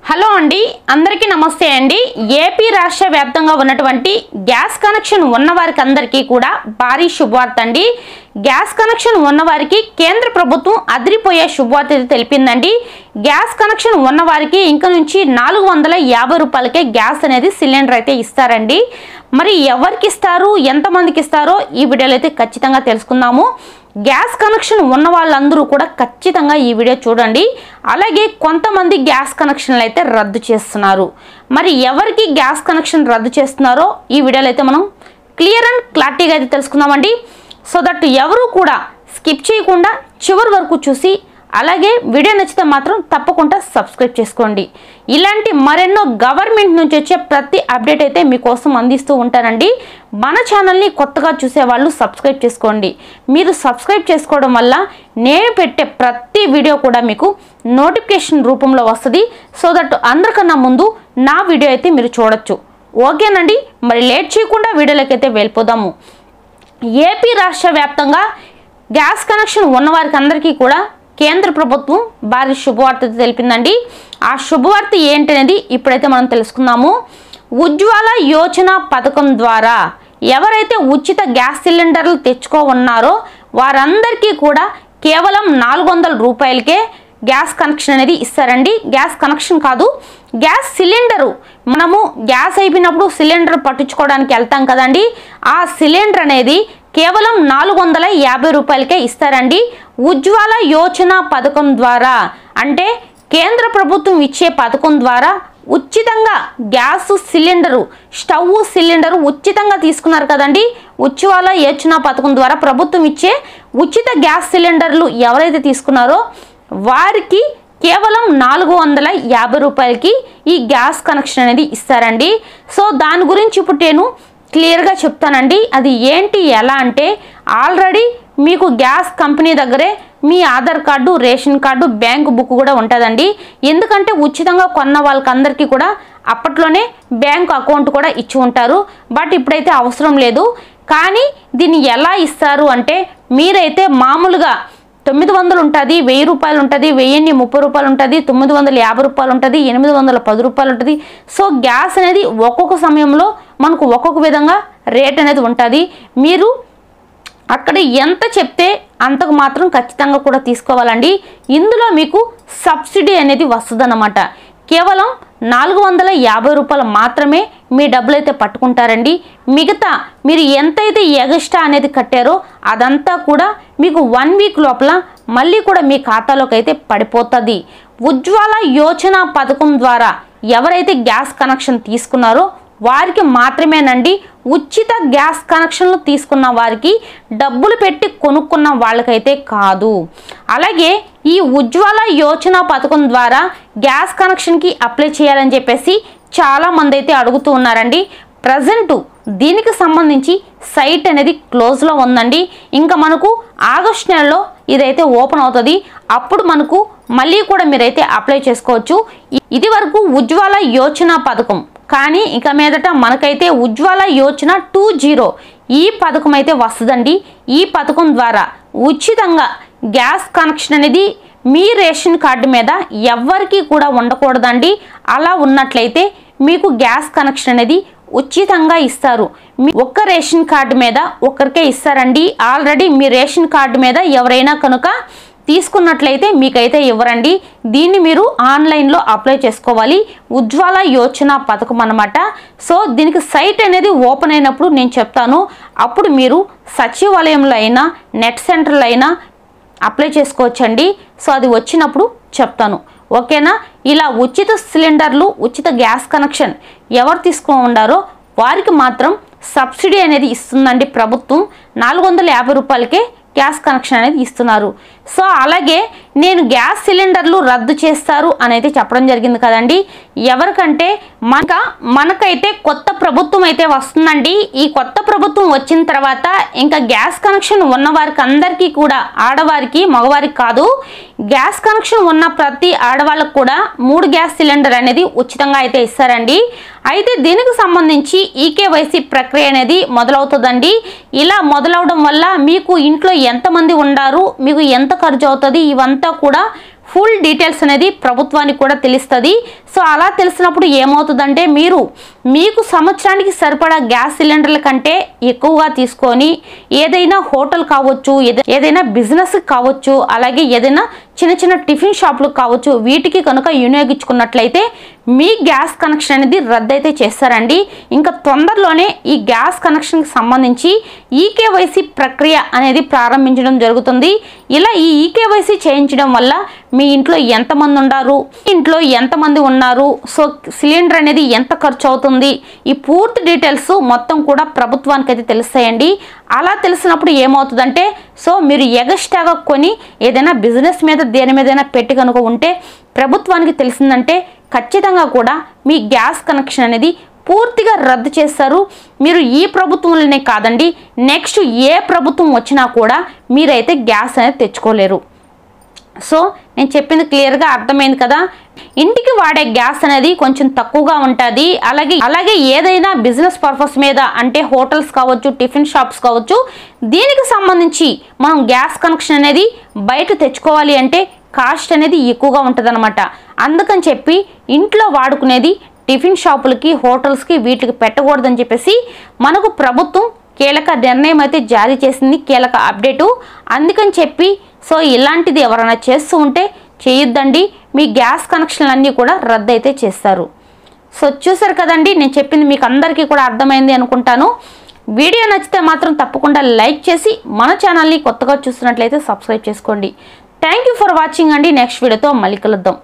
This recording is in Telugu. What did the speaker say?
హలో అండి, అందరికీ నమస్తే అండి. ఏపీ రాష్ట్ర వ్యాప్తంగా ఉన్నటువంటి గ్యాస్ కనెక్షన్ ఉన్నవారికి అందరికీ కూడా భారీ శుభవార్త అండి. గ్యాస్ కనెక్షన్ ఉన్నవారికి కేంద్ర ప్రభుత్వం అదిరిపోయే శుభవార్త తెలిపిందండి. గ్యాస్ కనెక్షన్ ఉన్నవారికి ఇంక నుంచి 450 రూపాయలకే గ్యాస్ అనేది సిలిండర్ అయితే ఇస్తారండి. మరి ఎవరికి ఇస్తారు, ఎంతమందికి ఇస్తారో ఈ వీడియోలో అయితే ఖచ్చితంగా తెలుసుకుందాము. గ్యాస్ కనెక్షన్ ఉన్న వాళ్ళందరూ కూడా ఖచ్చితంగా ఈ వీడియో చూడండి. అలాగే కొంతమంది గ్యాస్ కనెక్షన్లు అయితే రద్దు చేస్తున్నారు. మరి ఎవరికి గ్యాస్ కనెక్షన్ రద్దు చేస్తున్నారో ఈ వీడియోలో అయితే మనం క్లియర్ అండ్ క్లారిటీగా అయితే తెలుసుకుందామండి. సో దట్ ఎవరు కూడా స్కిప్ చేయకుండా చివరి వరకు చూసి, అలాగే వీడియో నచ్చితే మాత్రం తప్పకుండా సబ్స్క్రైబ్ చేసుకోండి. ఇలాంటి మరెన్నో గవర్నమెంట్ నుంచి వచ్చే ప్రతి అప్డేట్ అయితే మీకోసం అందిస్తూ ఉంటానండి. మన ఛానల్ని కొత్తగా చూసేవాళ్ళు సబ్స్క్రైబ్ చేసుకోండి. మీరు సబ్స్క్రైబ్ చేసుకోవడం వల్ల నేను పెట్టే ప్రతి వీడియో కూడా మీకు నోటిఫికేషన్ రూపంలో వస్తుంది. సో దట్ అందరికన్నా ముందు నా వీడియో అయితే మీరు చూడొచ్చు. ఓకేనండి, మరి లేట్ చేయకుండా వీడియోలోకి అయితే వెళ్ళిపోదాము. ఏపీ రాష్ట్ర వ్యాప్తంగా గ్యాస్ కనెక్షన్ ఉన్నవారికి అందరికీ కూడా కేంద్ర ప్రభుత్వం భారీ శుభవార్త తెలిపిందండి. ఆ శుభవార్త ఏంటనేది ఇప్పుడైతే మనం తెలుసుకుందాము. ఉజ్వల యోజన పథకం ద్వారా ఎవరైతే ఉచిత గ్యాస్ సిలిండర్లు తెచ్చుకో ఉన్నారో వారందరికీ కూడా కేవలం 400 రూపాయలకే గ్యాస్ కనెక్షన్ అనేది ఇస్తారండి. గ్యాస్ కనెక్షన్ కాదు, గ్యాస్ సిలిండరు. మనము గ్యాస్ అయిపోయినప్పుడు సిలిండర్ పట్టించుకోవడానికి వెళ్తాం కదండి, ఆ సిలిండర్ అనేది కేవలం 450 రూపాయలకే ఇస్తారండి. ఉజ్వల యోజన పథకం ద్వారా అంటే కేంద్ర ప్రభుత్వం ఇచ్చే పథకం ద్వారా ఉచితంగా గ్యాస్ సిలిండరు, స్టవ్ సిలిండరు ఉచితంగా తీసుకున్నారు కదండి. ఉజ్వల యోజన పథకం ద్వారా ప్రభుత్వం ఇచ్చే ఉచిత గ్యాస్ సిలిండర్లు ఎవరైతే తీసుకున్నారో వారికి కేవలం 450 రూపాయలకి ఈ గ్యాస్ కనెక్షన్ అనేది ఇస్తారండి. సో దాని గురించి ఇప్పుడు నేను క్లియర్గా చెప్తానండి. అది ఏంటి, ఎలా అంటే ఆల్రెడీ మీకు గ్యాస్ కంపెనీ దగ్గరే మీ Aadhaar card, ration card, bank book కూడా ఉంటుందండి. ఎందుకంటే ఉచితంగా కొన్న వాళ్ళకందరికీ కూడా అప్పట్లోనే బ్యాంకు అకౌంట్ కూడా ఇచ్చి ఉంటారు. బట్ ఇప్పుడైతే అవసరం లేదు. కానీ దీన్ని ఎలా ఇస్తారు అంటే మీరైతే మామూలుగా 900 ఉంటుంది, 1000 రూపాయలు ఉంటుంది, 1030 రూపాయలు ఉంటుంది, 950 రూపాయలు ఉంటుంది, 810 రూపాయలు ఉంటుంది. సో గ్యాస్ అనేది ఒక్కొక్క సమయంలో మనకు ఒక్కొక్క విధంగా రేట్ అనేది ఉంటుంది. మీరు అక్కడ ఎంత చెప్తే అంతకు మాత్రం ఖచ్చితంగా కూడా తీసుకోవాలండి. ఇందులో మీకు సబ్సిడీ అనేది వస్తుందన్నమాట. కేవలం 450 రూపాయలు మాత్రమే మీ డబ్బులు అయితే పట్టుకుంటారండి. మిగతా మీరు ఎంతైతే ఎగస్ట్రా అనేది కట్టారో అదంతా కూడా మీకు 1 వీక్ లోపల మళ్ళీ కూడా మీ ఖాతాలోకి అయితే పడిపోతుంది. ఉజ్వల యోజన పథకం ద్వారా ఎవరైతే గ్యాస్ కనెక్షన్ తీసుకున్నారో వారికి మాత్రమేనండి. ఉచిత గ్యాస్ కనెక్షన్లు తీసుకున్న వారికి, డబ్బులు పెట్టి కొనుక్కున్న వాళ్ళకైతే కాదు. అలాగే ఈ ఉజ్వల యోజన పథకం ద్వారా గ్యాస్ కనెక్షన్కి అప్లై చేయాలని చెప్పేసి చాలామంది అయితే అడుగుతూ ఉన్నారండి. ప్రజెంట్ దీనికి సంబంధించి సైట్ అనేది క్లోజ్లో ఉందండి. ఇంకా మనకు ఆగస్టు నెలలో ఇదైతే ఓపెన్ అవుతుంది. అప్పుడు మనకు మళ్ళీ కూడా మీరైతే అప్లై చేసుకోవచ్చు. ఇది వరకు ఉజ్వల యోజన పథకం, కానీ ఇక మీదట మనకైతే ఉజ్వల యోజన 2.0 ఈ పథకం అయితే వస్తుందండి. ఈ పథకం ద్వారా ఉచితంగా గ్యాస్ కనెక్షన్ అనేది మీ రేషన్ కార్డు మీద ఎవ్వరికీ కూడా ఉండకూడదండి. అలా ఉన్నట్లయితే మీకు గ్యాస్ కనెక్షన్ అనేది ఉచితంగా ఇస్తారు. మీ ఒక్క రేషన్ కార్డు మీద ఒక్కరికే ఇస్తారండి. ఆల్రెడీ మీ రేషన్ కార్డు మీద ఎవరైనా కనుక తీసుకున్నట్లయితే మీకైతే ఇవ్వరండి. దీన్ని మీరు ఆన్లైన్లో అప్లై చేసుకోవాలి. ఉజ్వల యోజన పథకం అన్నమాట. సో దీనికి సైట్ అనేది ఓపెన్ అయినప్పుడు నేను చెప్తాను. అప్పుడు మీరు సచివాలయంలో అయినా నెట్ సెంటర్లో అయినా అప్లై చేసుకోవచ్చండి. సో అది వచ్చినప్పుడు చెప్తాను, ఓకేనా. ఇలా ఉచిత సిలిండర్లు, ఉచిత గ్యాస్ కనెక్షన్ ఎవరు తీసుకుని ఉండారో వారికి మాత్రం సబ్సిడీ అనేది ఇస్తుందండి ప్రభుత్వం. 450 రూపాయలకే గ్యాస్ కనెక్షన్ అనేది ఇస్తున్నారు. సో అలాగే నేను గ్యాస్ సిలిండర్లు రద్దు చేస్తారు అనేది చెప్పడం జరిగింది కదండి. ఎవరికంటే మనకైతే కొత్త ప్రభుత్వం అయితే వస్తుందండి. ఈ కొత్త ప్రభుత్వం వచ్చిన తర్వాత ఇంకా గ్యాస్ కనెక్షన్ ఉన్న వారికి అందరికీ కూడా, ఆడవారికి మగవారికి కాదు, గ్యాస్ కనెక్షన్ ఉన్న ప్రతి ఆడవాళ్ళకు కూడా 3 గ్యాస్ సిలిండర్ అనేది ఉచితంగా అయితే ఇస్తారండి. అయితే దీనికి సంబంధించి ఈకేవైసీ ప్రక్రియ అనేది మొదలవుతుందండి. ఇలా మొదలవడం వల్ల మీకు ఇంట్లో ఎంతమంది ఉండారు, మీకు ఎంత ఖర్చు అవుతుంది, ఇవంతా కూడా ఫుల్ డీటెయిల్స్ అనేది ప్రభుత్వానికి కూడా తెలుస్తుంది. సో సో అలా తెలిసినప్పుడు ఏమవుతుందంటే మీకు సంవత్సరానికి సరిపడా గ్యాస్ సిలిండర్ల కంటే ఎక్కువగా తీసుకొని ఏదైనా హోటల్ కావచ్చు, ఏదైనా బిజినెస్ కావచ్చు, అలాగే ఏదైనా చిన్న చిన్న టిఫిన్ షాపులు కావచ్చు, వీటికి కనుక వినియోగించుకున్నట్లయితే మీ గ్యాస్ కనెక్షన్ అనేది రద్దయితే చేస్తారండి. ఇంకా తొందరలోనే ఈ గ్యాస్ కనెక్షన్కి సంబంధించి ఈకేవైసీ ప్రక్రియ అనేది ప్రారంభించడం జరుగుతుంది. ఇలా ఈ ఈకేవైసీ చేయించడం వల్ల మీ ఇంట్లో ఎంతమంది ఉన్నారు, ఇంట్లో ఎంతమంది ఉన్నారు, సో సిలిండర్ అనేది ఎంత ఖర్చు అవుతుంది, ఈ పూర్తి డీటెయిల్స్ మొత్తం కూడా ప్రభుత్వానికి అయితే తెలుస్తాయండి. అలా తెలిసినప్పుడు ఏమవుతుందంటే సో మీరు ఎగస్ట్రాగా కొని ఏదైనా బిజినెస్ మీద దేని మీదైనా పెట్టి కనుక ఉంటే ప్రభుత్వానికి తెలిసిందంటే ఖచ్చితంగా కూడా మీ గ్యాస్ కనెక్షన్ అనేది పూర్తిగా రద్దు చేస్తారు. మీరు ఈ ప్రభుత్వంలోనే కాదండి, నెక్స్ట్ ఏ ప్రభుత్వం వచ్చినా కూడా మీరైతే గ్యాస్ అనేది తెచ్చుకోలేరు. సో నేను చెప్పింది క్లియర్గా అర్థమైంది కదా. ఇంటికి వాడే గ్యాస్ అనేది కొంచెం తక్కువగా ఉంటుంది. అలాగే ఏదైనా బిజినెస్ పర్పస్ మీద అంటే హోటల్స్ కావచ్చు, టిఫిన్ షాప్స్ కావచ్చు, దీనికి సంబంధించి మనం గ్యాస్ కనెక్షన్ అనేది బయట తెచ్చుకోవాలి అంటే కాస్ట్ అనేది ఎక్కువగా ఉంటుంది అనమాట. అందుకని చెప్పి ఇంట్లో వాడుకునేది టిఫిన్ షాపులకి, హోటల్స్కి, వీటికి పెట్టకూడదని చెప్పేసి మనకు ప్రభుత్వం కీలక నిర్ణయం అయితే జారీ చేసింది, కీలక అప్డేటు. అందుకని చెప్పి సో ఇలాంటిది ఎవరైనా చేస్తూ ఉంటే చేయొద్దండి, మీ గ్యాస్ కనెక్షన్లు అన్నీ కూడా రద్దు అయితే చేస్తారు. సో చూసారు కదండి, నేను చెప్పింది మీకు అందరికీ కూడా అర్థమైంది అనుకుంటాను. వీడియో నచ్చితే మాత్రం తప్పకుండా లైక్ చేసి మన ఛానల్ని కొత్తగా చూస్తున్నట్లయితే సబ్స్క్రైబ్ చేసుకోండి. థ్యాంక్ యూ ఫర్ వాచింగ్ అండి. నెక్స్ట్ వీడియోతో మళ్ళీ కలుద్దాం.